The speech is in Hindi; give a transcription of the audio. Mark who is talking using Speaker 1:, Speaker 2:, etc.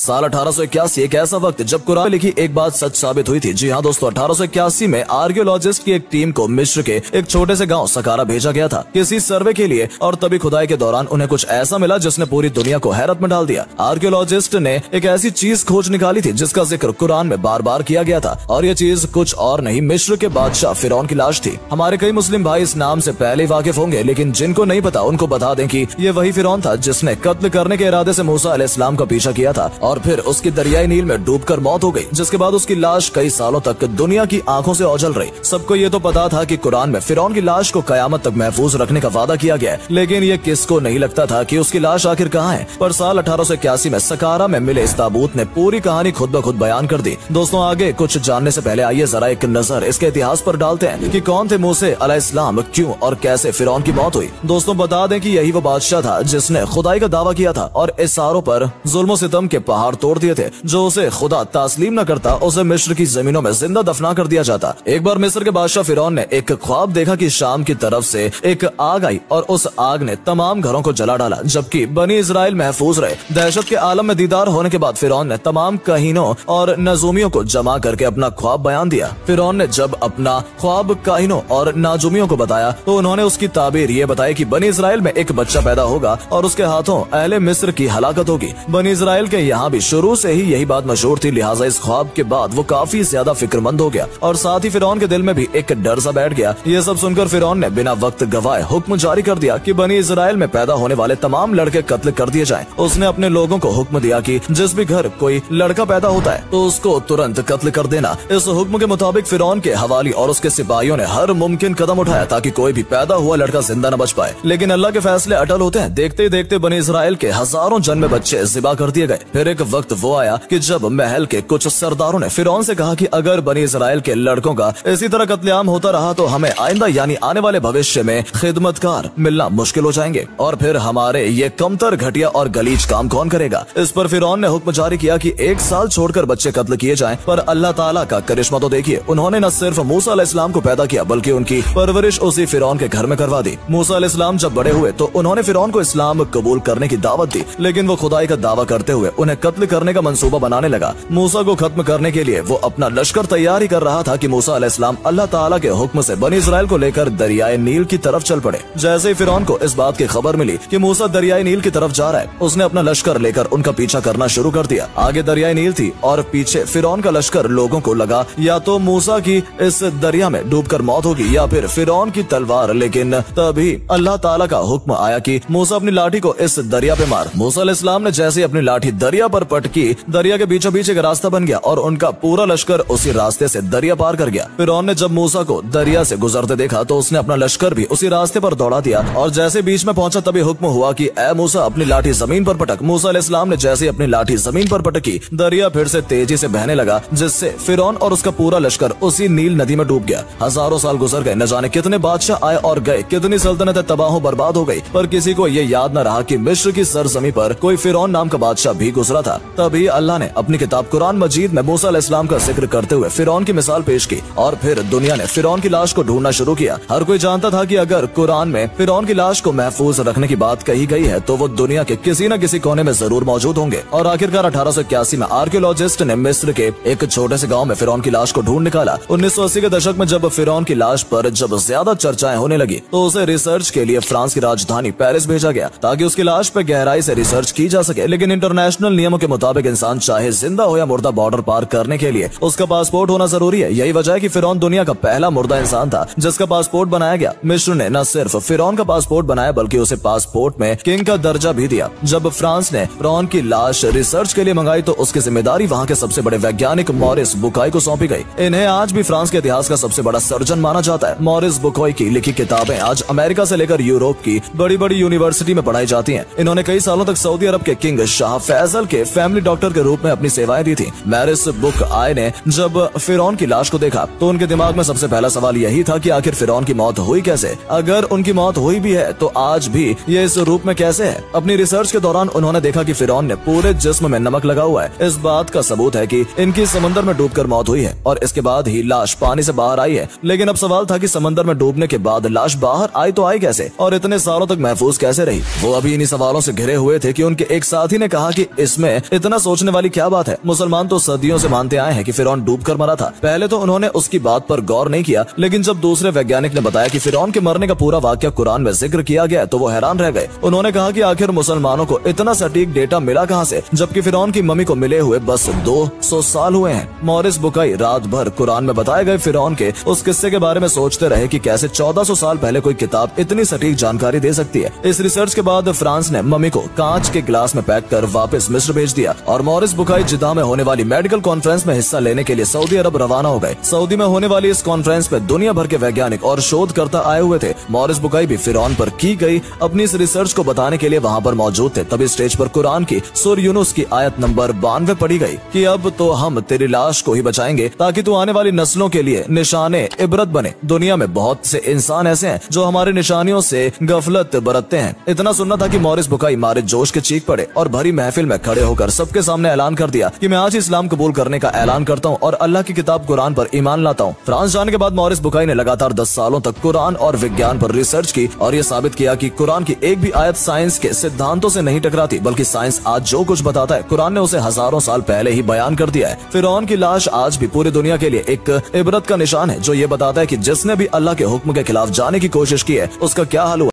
Speaker 1: साल 1881 एक ऐसा वक्त जब कुरान में लिखी एक बात सच साबित हुई थी। जी हाँ दोस्तों, 1881 में आर्कियोलॉजिस्ट की एक टीम को मिस्र के एक छोटे से गांव सकारा भेजा गया था किसी सर्वे के लिए, और तभी खुदाई के दौरान उन्हें कुछ ऐसा मिला जिसने पूरी दुनिया को हैरत में डाल दिया। आर्कियोलॉजिस्ट ने एक ऐसी चीज खोज निकाली थी जिसका जिक्र कुरान में बार बार किया गया था, और ये चीज कुछ और नहीं, मिस्र के बादशाह फिरौन की लाश थी। हमारे कई मुस्लिम भाई इस नाम से पहले ही वाकिफ होंगे, लेकिन जिनको नहीं पता उनको बता दें कि ये वही फिरौन था जिसने कत्ल करने के इरादे से मूसा अलैहिस्सलाम का पीछा किया था और फिर उसकी दरियाई नील में डूबकर मौत हो गई, जिसके बाद उसकी लाश कई सालों तक दुनिया की आंखों से ओझल रही। सबको ये तो पता था कि कुरान में फिरौन की लाश को कयामत तक महफूज रखने का वादा किया गया है, लेकिन ये किसको नहीं लगता था कि उसकी लाश आखिर कहाँ है। पर साल 1881 में सकारा में मिले इस ताबूत ने पूरी कहानी खुद ब खुद बयान कर दी। दोस्तों, आगे कुछ जानने से पहले आइए जरा एक नजर इसके इतिहास पर डालते हैं कि कौन थे मूसा अलैहिस्सलाम, क्यों और कैसे फिरौन की मौत हुई। दोस्तों, बता दें कि यही वो बादशाह था जिसने खुदाई का दावा किया था और इसारों पर जुल्म सितम के पहाड़ तोड़ दिए थे। जो उसे खुदा तस्लीम न करता उसे मिस्र की जमीनों में जिंदा दफना कर दिया जाता। एक बार मिस्र के बादशाह फिरौन ने एक ख्वाब देखा कि शाम की तरफ से एक आग आई और उस आग ने तमाम घरों को जला डाला, जबकि बनी इजराइल महफूज रहे। दहशत के आलम में दीदार होने के बाद फिरौन ने तमाम काहिनों और नजूमियों को जमा करके अपना ख्वाब बयान दिया। फिरौन ने जब अपना ख्वाब काहिनों और नाजुमियों को बताया तो उन्होंने उसकी ताबीर ये बताई कि बनी इजराइल में एक बच्चा पैदा होगा और उसके हाथों अहले मिस्र की हलाकत होगी। बनी इजराइल के यहाँ भी शुरू से ही यही बात मशहूर थी, लिहाजा इस ख्वाब के बाद वो काफी ज्यादा फिक्रमंद हो गया और साथ ही फिरौन के दिल में भी एक डर सा बैठ गया। ये सब सुनकर फिरौन ने बिना वक्त गवाए हुक्म जारी कर दिया कि बनी इजराइल में पैदा होने वाले तमाम लड़के कत्ल कर दिए जाएं। उसने अपने लोगों को हुक्म दिया कि जिस भी घर कोई लड़का पैदा होता है तो उसको तुरंत कत्ल कर देना। इस हुक्म के मुताबिक फिरौन के हवाली और उसके सिपाहियों ने हर मुमकिन कदम उठाया ताकि कोई भी पैदा हुआ लड़का जिंदा न बच पाए, लेकिन अल्लाह के फैसले अटल होते हैं। देखते ही देखते बनी इजराइल के हजारों जन्मे बच्चे ज़िबा कर दिए गए। फिर एक वक्त वो आया कि जब महल के कुछ सरदारों ने फिरौन से कहा कि अगर बनी इजराइल के लड़कों का इसी तरह कत्लेआम होता रहा तो हमें आइंदा यानी आने वाले भविष्य में खिदमतकार मिलना मुश्किल हो जाएंगे, और फिर हमारे ये कमतर, घटिया और गलीज काम कौन करेगा। इस पर फिरौन ने हुक्म जारी किया कि 1 साल छोड़कर बच्चे कत्ल किए जाएं। पर अल्लाह ताला का करिश्मा तो देखिए, उन्होंने न सिर्फ मूसा अलैहिस्सलाम को पैदा किया बल्कि उनकी परवरिश उसी फिरौन के घर में करवा दी। मूसा अलैहिस्सलाम जब बड़े हुए तो उन्होंने फिरौन को इस्लाम कबूल करने की दावत दी, लेकिन वो खुदाई का दावा करते हुए उन्हें कत्ल करने का मंसूबा बनाने लगा। मूसा को खत्म करने के लिए वो अपना लश्कर तैयार ही कर रहा था कि मूसा अलैहिस्सलाम अल्लाह ताला के हुक्म से बनी इजराइल को लेकर दरियाए नील की तरफ चल पड़े। जैसे ही फिरौन को इस बात की खबर मिली कि मूसा दरियाए नील की तरफ जा रहा है, उसने अपना लश्कर लेकर उनका पीछा करना शुरू कर दिया। आगे दरियाए नील थी और पीछे फिरौन का लश्कर। लोगों को लगा या तो मूसा की इस दरिया में डूबकर मौत होगी या फिर फिरौन की तलवार, लेकिन तभी अल्लाह ताला का हुक्म आया कि मूसा अपनी लाठी को इस दरिया पे मार। मूसा अलैहिस्सलाम ने जैसे अपनी लाठी दरिया पर पटकी, दरिया के बीचों बीच एक रास्ता बन गया और उनका पूरा लश्कर उसी रास्ते से दरिया पार कर गया। फिरौन ने जब मूसा को दरिया से गुजरते देखा तो उसने अपना लश्कर भी उसी रास्ते पर दौड़ा दिया और जैसे बीच में पहुंचा तभी हुक्म हुआ कि ए मूसा, अपनी लाठी जमीन पर पटक। मूसा अलैहिस्सलाम ने जैसे अपनी लाठी जमीन पर पटकी, दरिया फिर से तेजी से बहने लगा, जिससे फिरौन और उसका पूरा लश्कर उसी नील नदी में डूब गया। हजारों साल गुजर गए, न जाने कितने बादशाह आए और गए, कितनी सल्तनतें तबाह बर्बाद हो गई, पर किसी को ये याद न रहा कि मिस्र की सरजमी पर कोई फिरौन नाम का बादशाह भी गुजरा था। तभी अल्लाह ने अपनी किताब कुरान मजीद में मूसा अलैहिस्सलाम का जिक्र करते हुए फिरौन की मिसाल पेश की और फिर दुनिया ने फिरौन की लाश को ढूंढना शुरू किया। हर कोई जानता था कि अगर कुरान में फिरौन की लाश को महफूज रखने की बात कही गई है तो वो दुनिया के किसी न किसी कोने में जरूर मौजूद होंगे। और आखिरकार 1881 में आर्कियोलॉजिस्ट ने मिस्र के एक छोटे से गांव में फिरौन की लाश को ढूंढ निकाला। 1980 के दशक में जब फिरौन की लाश पर जब ज्यादा चर्चाएं होने लगी तो उसे रिसर्च के लिए फ्रांस की राजधानी पेरिस भेजा गया ताकि उसकी लाश पर गहराई से रिसर्च की जा सके। लेकिन इंटरनेशनल नियमों के मुताबिक इंसान चाहे जिंदा हो या मुर्दा, बॉर्डर पार करने के लिए उसका पासपोर्ट होना जरूरी है। यही वजह है कि फिरौन दुनिया का पहला मुर्दा इंसान था जिसका पासपोर्ट बनाया गया। मिस्र ने न सिर्फ फिरौन का पासपोर्ट बनाया बल्कि उसे पासपोर्ट में किंग का दर्जा भी दिया। जब फ्रांस ने फिरौन की लाश रिसर्च के लिए मंगाई तो उसकी जिम्मेदारी वहाँ के सबसे बड़े वैज्ञानिक मॉरिस बुकाई को सौंपी गई। इन्हें आज भी फ्रांस के इतिहास का सबसे बड़ा सर्जन माना जाता है। मॉरिस बुकाई की लिखी किताबें आज अमेरिका से लेकर यूरोप की बड़ी बड़ी यूनिवर्सिटी में पढ़ाई जाती हैं। इन्होंने कई सालों तक सऊदी अरब के किंग शाह फैसल के फैमिली डॉक्टर के रूप में अपनी सेवाएं दी थी। मॉरिस बुकाई ने जब फिरौन की लाश को देखा तो उनके दिमाग में सबसे पहला सवाल यही था कि आखिर फिरौन की मौत हुई कैसे। अगर उनकी मौत हुई भी है तो आज भी ये इस रूप में कैसे है। अपनी रिसर्च के दौरान उन्होंने देखा कि फिरौन ने पूरे जिस्म में नमक लगा हुआ है। इस बात का सबूत है कि इनकी समंदर में डूबकर मौत हुई है और इसके बाद ही लाश पानी से बाहर आई है। लेकिन अब सवाल था कि समंदर में डूबने के बाद लाश बाहर आई तो आई कैसे और इतने सालों तक महफूज कैसे रही। वो अभी इन्हीं सवालों से घिरे हुए थे कि उनके एक साथी ने कहा कि इसमें में इतना सोचने वाली क्या बात है। मुसलमान तो सदियों से मानते आए हैं कि फिरौन डूबकर मरा था। पहले तो उन्होंने उसकी बात पर गौर नहीं किया, लेकिन जब दूसरे वैज्ञानिक ने बताया कि फिरौन के मरने का पूरा वाकया कुरान में जिक्र किया गया तो वो हैरान रह गए। उन्होंने कहा कि आखिर मुसलमानों को इतना सटीक डेटा मिला कहां से, जबकि फिरौन की मम्मी को मिले हुए बस 200 साल हुए हैं। मॉरिस बुकाई रात भर कुरान में बताए गए फिरौन के उस किस्से के बारे में सोचते रहे कि कैसे 1400 साल पहले कोई किताब इतनी सटीक जानकारी दे सकती है। इस रिसर्च के बाद फ्रांस ने मम्मी को कांच के गिलास में पैक कर वापस मिस्र भेज दिया और मॉरिस बुकाई जिद्दा में होने वाली मेडिकल कॉन्फ्रेंस में हिस्सा लेने के लिए सऊदी अरब रवाना हो गए। सऊदी में होने वाली इस कॉन्फ्रेंस में दुनिया भर के वैज्ञानिक और शोधकर्ता आए हुए थे। मॉरिस बुकाई भी फिरौन पर की गई अपनी इस रिसर्च को बताने के लिए वहाँ पर मौजूद थे। तभी स्टेज पर कुरान की सूरह यूनुस की आयत नंबर 92 पढ़ी गई कि अब तो हम तेरी लाश को ही बचाएंगे ताकि तू आने वाली नस्लों के लिए निशाने इबरत बने। दुनिया में बहुत से इंसान ऐसे हैं जो हमारे निशानियों से गफलत बरतते हैं। इतना सुनना था कि मॉरिस बुकाई मारे जोश के चीख पड़े और भरी महफिल में खड़े होकर सबके सामने ऐलान कर दिया कि मैं आज इस्लाम कबूल करने का ऐलान करता हूँ और अल्लाह की किताब कुरान पर ईमान लाता हूँ। फ्रांस जाने के बाद मॉरिस बुकाई ने लगातार 10 सालों तक कुरान और विज्ञान पर रिसर्च की और ये साबित किया कि कुरान की एक भी आयत साइंस के सिद्धांतों से नहीं टकराती, बल्कि साइंस आज जो कुछ बताता है कुरान ने उसे हजारों साल पहले ही बयान कर दिया है। फिरौन की लाश आज भी पूरी दुनिया के लिए एक इबरत का निशान है, जो ये बताता है कि जिसने भी अल्लाह के हुक्म के खिलाफ जाने की कोशिश की है उसका क्या हाल हुआ।